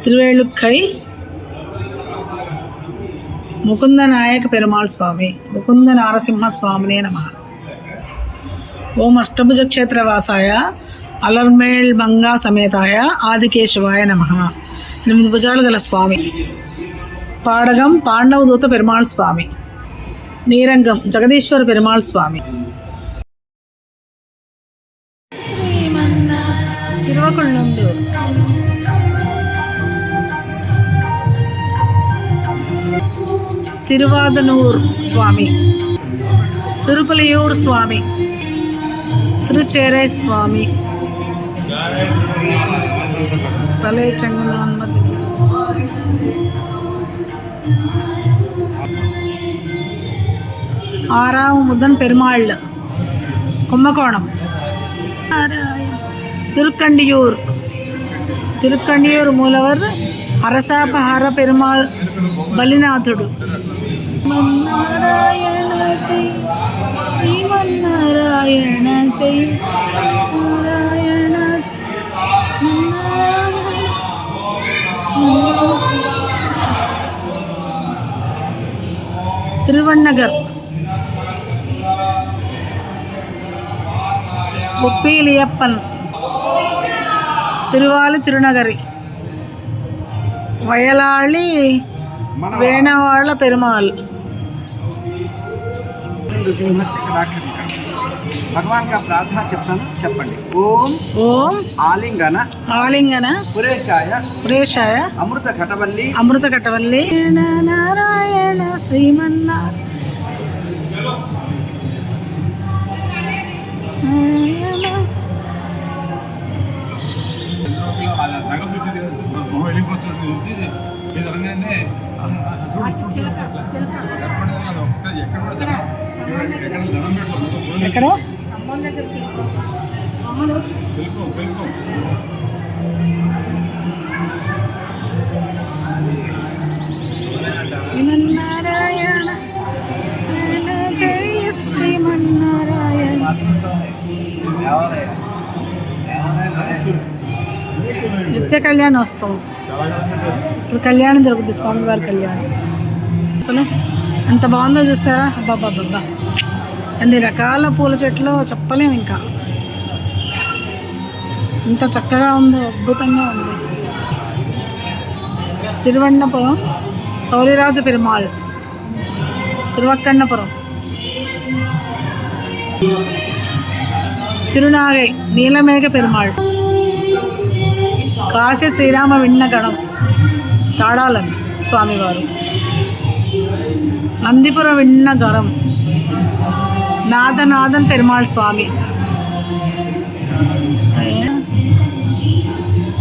తిరువేళుక్కై ముకుంద నాయక పెరుమాళ్ స్వామి. ముకుంద నారసింహ స్వామినే నమః. ఓం అష్టభుజ క్షేత్రవాసాయ అలర్మేళ్ మంగా సమేతాయ ఆదికేశవాయ నమః. 8 భుజాలు గల స్వామి. పాడగం పాండవదూత పెరుమాళ్ స్వామి. నీరంగం జగదీశ్వర పెరుమాళ్ స్వామి. తిరువకుళ్ళం తిరువెండూరు. తిరువాదనూర్ స్వామి, సురుపులియూర్ స్వామి, తిరుచేరై స్వామి, తలే చెంగనాన్మది, ஆறாவமுதன் பெருமாள் கும்பகோணம், திருக்கண்டியூர், திருக்கண்டியூர் மூலவர் அரசாபஹார பெருமாள் బలినాథుడు. నారాయణ జై శ్రీమన్నారాయణ జై నారాయణ జై తిరువన్నగర్, ఉప్పీలియప్పన్, తిరువాలి తిరునగరి, వయలాళి వేణవాళ్ళ పెరుమాళ్. भगवान का प्रार्थना చెప్తాను, చెప్పండి. ఓం ఓం ఆలింగన ఆలింగన పురేశాయ పురేశాయ అమృత ఘటవల్లి అమృత కటవల్లి నారాయణ శ్రీమన్నా ఎక్కడ శ్రీమన్నారాయణ జయ శ్రీమన్నారాయణ. నిత్య కళ్యాణోత్సవం, ఇప్పుడు కళ్యాణం జరుగుతుంది, స్వామివారి కళ్యాణం. అసలు ఎంత బాగుందో చూసారా, అబ్బాబ్బాబ్బా, అన్ని రకాల పూల చెట్లు చెప్పలేము. ఇంకా ఇంత చక్కగా ఉందో, అద్భుతంగా ఉంది. తిరువన్నపురం సౌలిరాజు పెరుమాళ్, తిరువక్కన్నపురం, తిరునాగై నీలమేఘ పెరుమాళ్, కాశీ శ్రీరామ విన్నగణం తాడాలని స్వామివారు, నందిపుర విన్నగరం నాదనాథన్ పెరుమాళ్ స్వామి,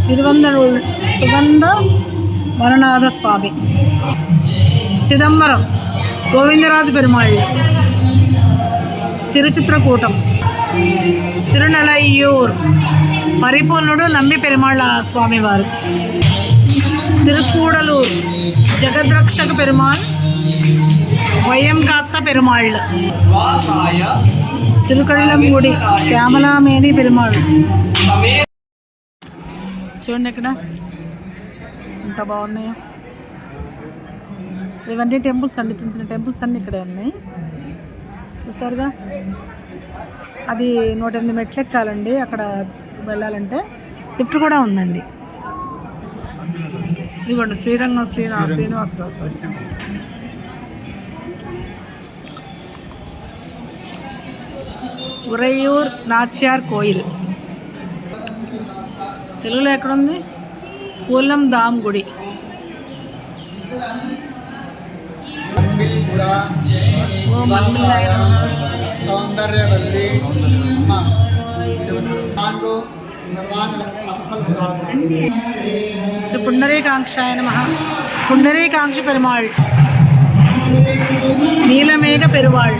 తిరువందరూర్ సుగంధ వరనాథ స్వామి, చిదంబరం గోవిందరాజు పెరుమాళ్, తిరుచిత్రకూటం, తిరునలయ్యూర్ పరిపూర్ణుడు నంబి పెరుమాళ్ళ స్వామివారు, తిరుకూడలూర్ జగద్రక్షక పెరుమాళ్ వయంకాత్త పెరుమాళ్, తిరుకళ్ళంగుడి శ్యామలామేని పెరుమాళ్. చూడండి ఇక్కడ ఎంత బాగున్నాయో. ఇవన్నీ టెంపుల్స్ అండి, చిన్న చిన్న టెంపుల్స్ అన్నీ ఇక్కడే ఉన్నాయి, చూసారుగా. అది 108 మెట్లు ఎక్కాలండి అక్కడ వెళ్ళాలంటే. లిఫ్ట్ కూడా ఉందండి. ఇదిగోండి శ్రీరంగం శ్రీనివాసరావు స్వామి. ఉరయ్యూర్ నాచ్యార్ కోయిల్, తెలుగులో ఎక్కడుంది, పూలం దామ్ గుడి, సౌందర్యవల్లి శ్రీ పుండరీకాంక్షాయ నమః. పుండరీకాంక్ష పెరుమాళ్, నీలమేఘ పెరుమాళ్,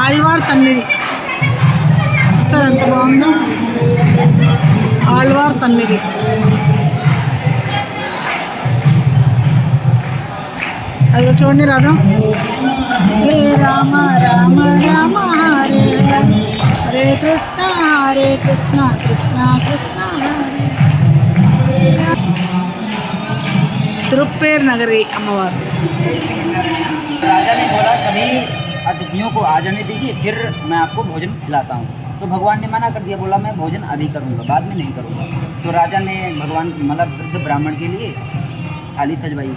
ఆళ్వార్ సన్నిధి. చూస్తారు ఎంత బాగుందో, ఆళ్వార్ సన్నిధి. అది చూడండి రథం. హే రామ రామ రామ హరే హరే కృష్ణ హరే కృష్ణ కృష్ణ కృష్ణ హరే. తిరుప్పేర్ నగరి అమ్మవారు. राजा ने बोला सभी अतिथियों को आ जाने दीजिए, फिर मैं आपको भोजन खिलाता हूँ. तो भगवान ने मना कर दिया, बोला मैं भोजन अभी करूँगा, बाद में नहीं करूँगा. तो राजा ने भगवान मतलब वृद्ध ब्राह्मण के लिए थाली सजवाई.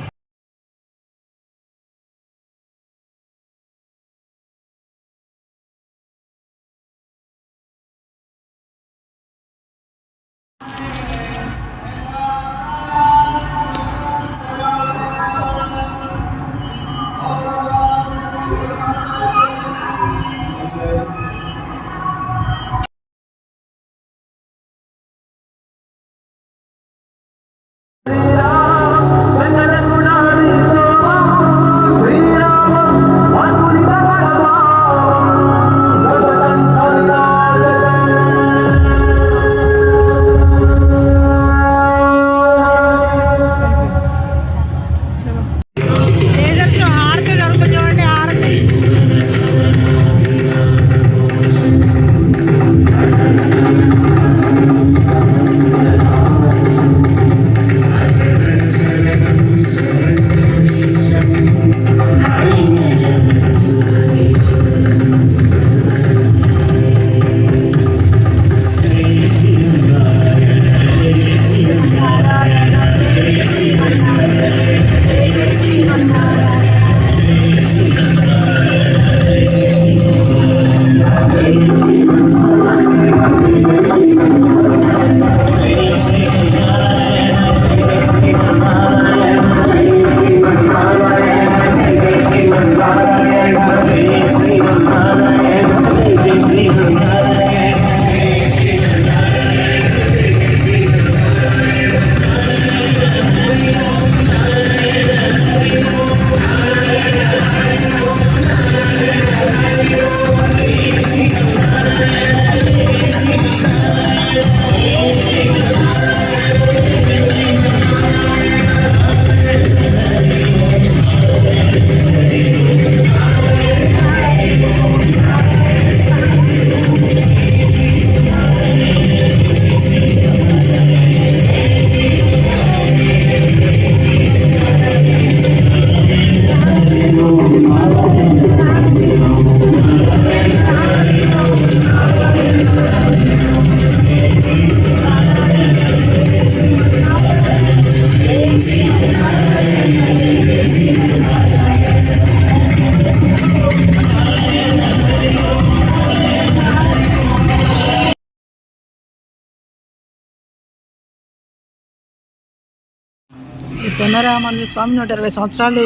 ఈ స్వర్ణరామానుజ స్వామి 120 సంవత్సరాలు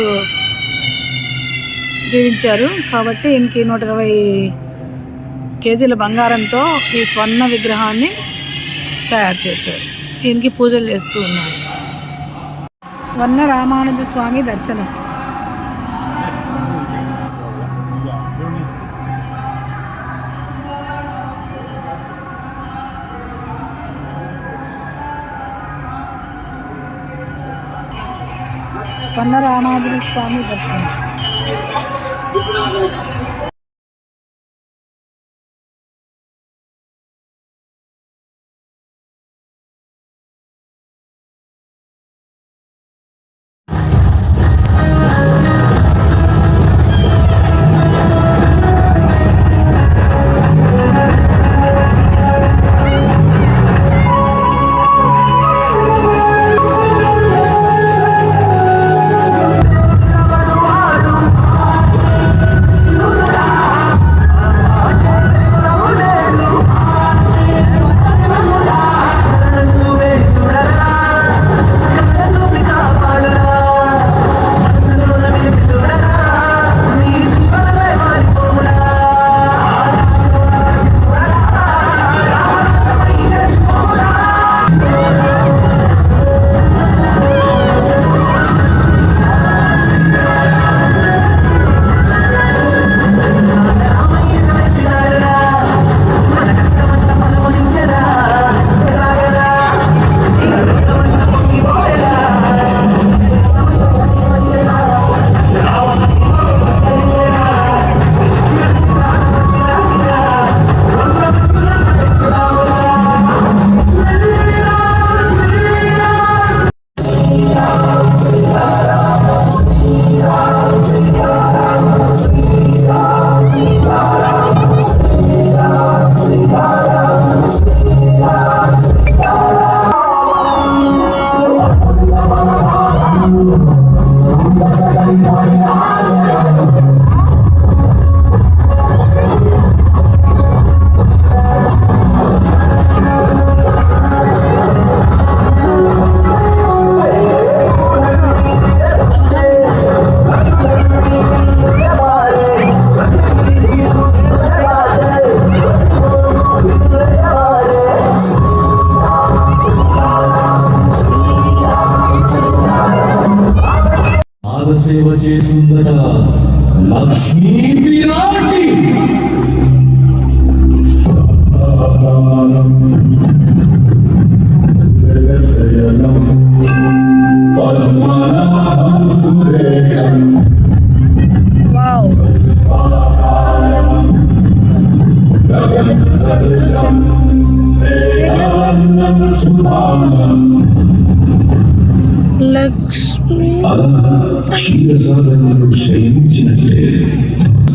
జీవించారు కాబట్టి ఈయనకి 120 కేజీల బంగారంతో ఈ స్వర్ణ విగ్రహాన్ని తయారు చేశారు. ఈయనకి పూజలు చేస్తూ ఉన్నారు. స్వర్ణ రామానుజ స్వామి దర్శనం. స్వర్ణ రామానుజ స్వామి దర్శనం. సేవ చేసిందట లక్ష్మీ విరాటి. లక్ష్మి క్షీరసాగరంలో శయించినట్లే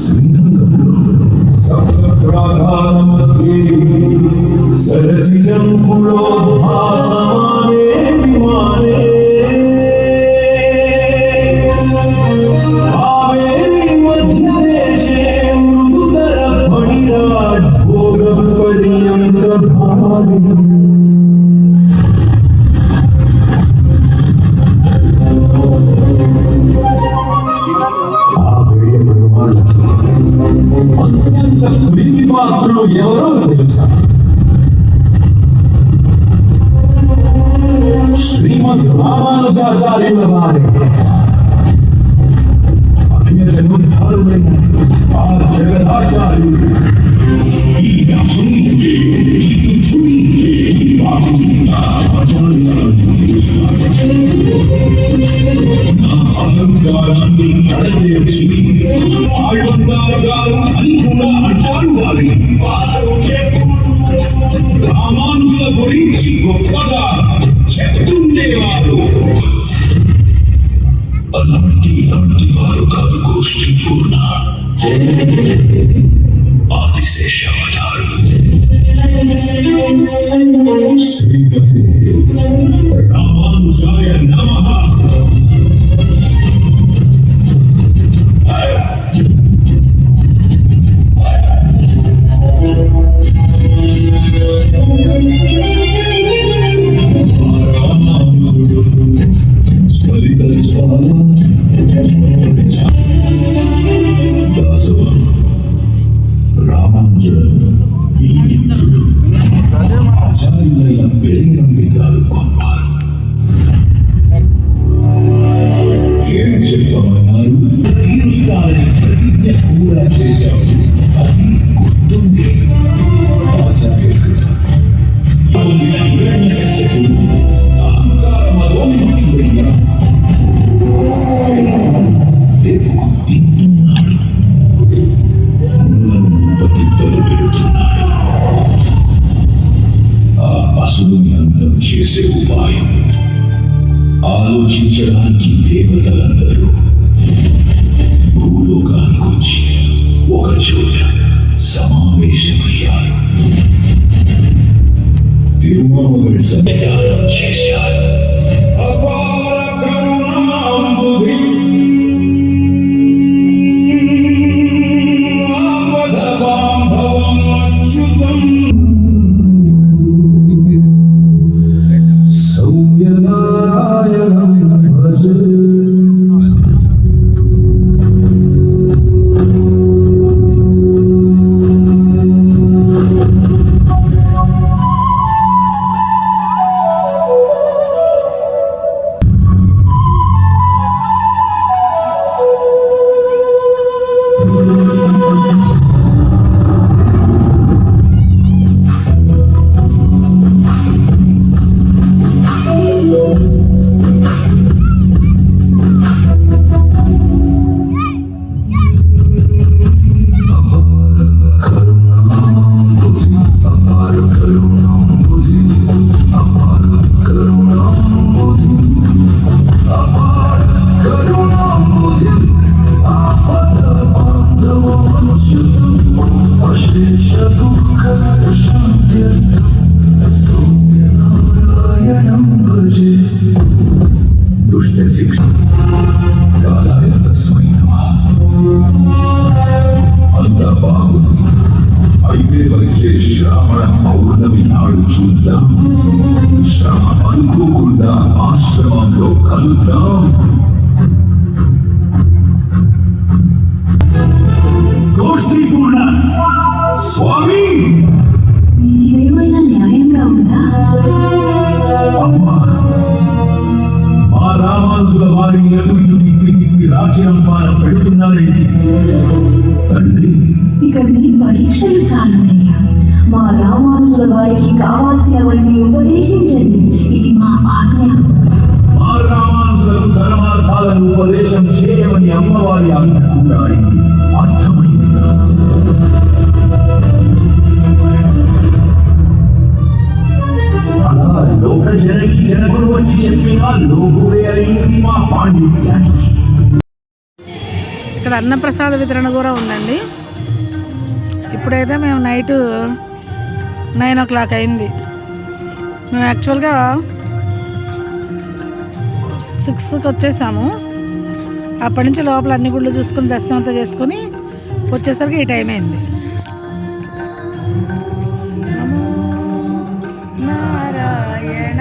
శ్రీరంగంలో సప్తప్రాధానమధ్యే సరసిజంకులో భాసమానే విమానే కావేరీ మధ్యదేశే మృదుతర ఫణిరాట్ భోగ పర్యంత భార్యం. ప్రీతి పాత్రులు ఎవరో తెలుసా? శ్రీమద్ రామానుజాచార్యుల వారి అఖిల జగద్ధారులైన ఆ జగదాచార్యులు అహంకారాన్ని అడగేసి ఆడంగారు అని కూడా అంటారు వారిని. రామానుజుల గురించి గొప్పగా చెప్తుండేవారు. అలాంటి వారు కాదు గోష్ఠి పూర్ణ ఆదిశేషవతారు శ్రీమతి రామానుజాయ నమః. సొంతం చేసే ఉపాయం ఆలోచించడానికి దేవతలందరూ భూలోకానికి వచ్చి ఒక చోట సమావేశమయ్యారు. తిరుమల సంచారం చేశారు. అపార కరుణాంబుధి ఆపదబాంధవం అచ్యుతం సౌమ్యనారాయణం భజ. దుష్ట శిక్ష కాలాయ తస్మై నమః. అంతా బాగుంది. అయితే వచ్చే శ్రావణ పౌర్ణమి నాడు చూద్దాం. శ్రమ అనుకోకుండా ఆశ్రమంలో కలుద్దాం. గోష్ఠీపూర్ణ స్వామి, మీరేమైనా న్యాయంగా ఉందా? అమ్మా, మా రామానుజుల వారిని అటు ఇటు తిప్పి తిప్పి రాజ్యాంపాన పెడుతున్నారేంటి? తండ్రి, ఇక మీ పరీక్షలు చాలునయ్యా. మా రామానుజుల వారికి కావాల్సినవన్నీ ఉపదేశించండి. ఇది మా ఆజ్ఞ. మా రామానుజులకు ధర్మార్థాలను ఉపదేశం చేయమని అమ్మవారి ఆజ్ఞ కూడా అయింది. అర్థమైంది. అలా లోక జనకి జనకులు వచ్చి చెప్పినా లోకులే అయింది మా పాండిత్యానికి. ఇక్కడ అన్నప్రసాద వితరణ కూడా ఉందండి. ఇప్పుడైతే మేము నైట్ 9 o'clock అయింది. మేము యాక్చువల్గా 6కి వచ్చేసాము. అప్పటి నుంచి లోపల అన్ని గుళ్ళు చూసుకుని దర్శనం అంతా చేసుకుని వచ్చేసరికి ఈ టైం అయింది. నారాయణ